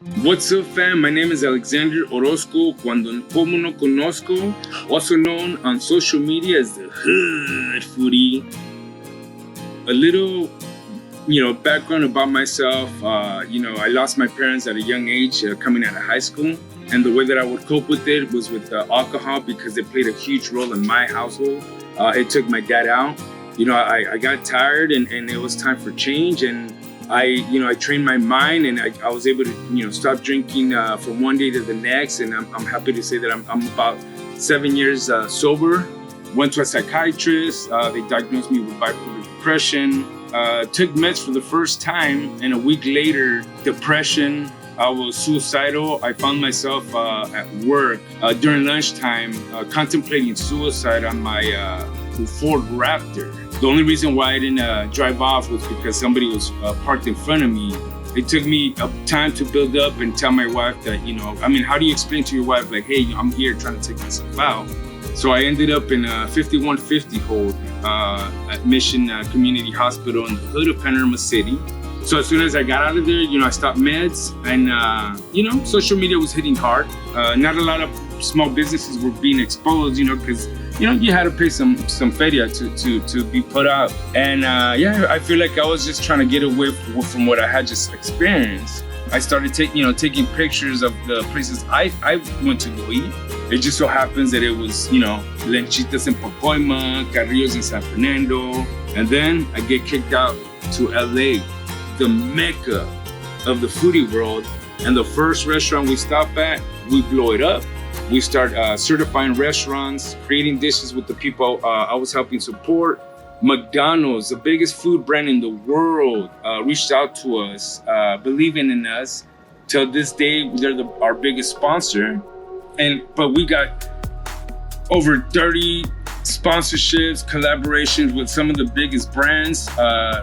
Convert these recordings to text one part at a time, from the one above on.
What's up, fam? My name is Alexander Orozco, como no conozco, also known on social media as the Hood Foodie. A little, background about myself. I lost my parents at a young age coming out of high school. And the way that I would cope with it was with alcohol, because it played a huge role in my household. It took my dad out. I got tired and it was time for change. And I trained my mind, and I was able to, stop drinking from one day to the next. And I'm happy to say that I'm about 7 years sober. Went to a psychiatrist. They diagnosed me with bipolar depression. Took meds for the first time, and a week later, depression. I was suicidal. I found myself at work during lunchtime contemplating suicide on my Ford Raptor. The only reason why I didn't drive off was because somebody was parked in front of me. It took me time to build up and tell my wife that, how do you explain to your wife, like, hey, I'm here trying to take myself out? So I ended up in a 5150 hold at Mission Community Hospital in the hood of Panorama City. So as soon as I got out of there, I stopped meds, and, social media was hitting hard. Not a lot of small businesses were being exposed, because, you had to pay some feria to be put out. And I feel like I was just trying to get away from what I had just experienced. I started taking pictures of the places I went to go eat. It just so happens that it was, Lenchitas in Pacoima, Carrillos in San Fernando. And then I get kicked out to LA, the mecca of the foodie world. And the first restaurant we stop at, we blow it up. We start certifying restaurants, creating dishes with the people I was helping support. McDonald's, the biggest food brand in the world, reached out to us, believing in us. Till this day, they're our biggest sponsor. But we got over 30 sponsorships, collaborations with some of the biggest brands,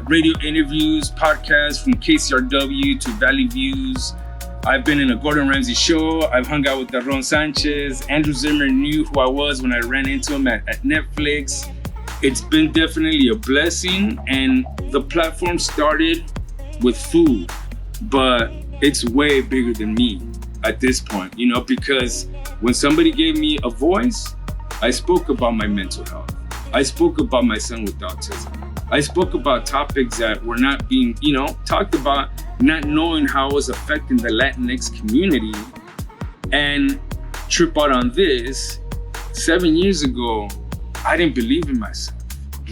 radio interviews, podcasts from KCRW to Valley Views. I've been in a Gordon Ramsay show. I've hung out with Ron Sanchez. Andrew Zimmer knew who I was when I ran into him at Netflix. It's been definitely a blessing, and the platform started with food, but it's way bigger than me at this point, because when somebody gave me a voice, I spoke about my mental health. I spoke about my son with autism. I spoke about topics that were not being, talked about, not knowing how it was affecting the Latinx community. And trip out on this, 7 years ago, I didn't believe in myself.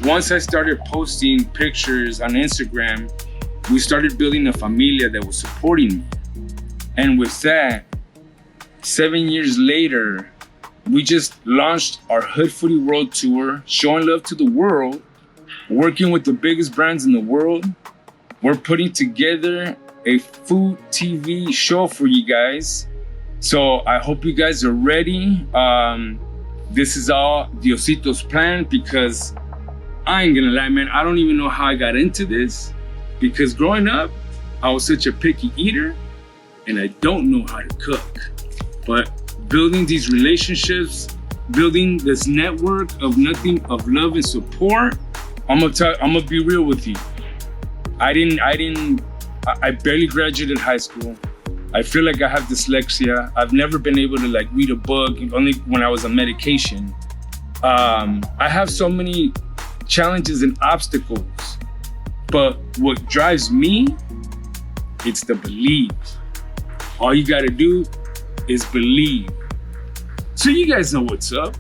Once I started posting pictures on Instagram, we started building a familia that was supporting me. And with that, 7 years later, we just launched our Hood Foodie World Tour, showing love to the world, working with the biggest brands in the world. We're putting together a food TV show for you guys. So I hope you guys are ready. This is all Diosito's plan, because I ain't gonna lie, man, I don't even know how I got into this, because growing up, I was such a picky eater and I don't know how to cook. But building these relationships, building this network of nothing of love and support, I'm gonna be real with you. I barely graduated high school. I feel like I have dyslexia. I've never been able to read a book, only when I was on medication. I have so many challenges and obstacles, but what drives me, it's the belief. All you gotta do is believe. So you guys know what's up.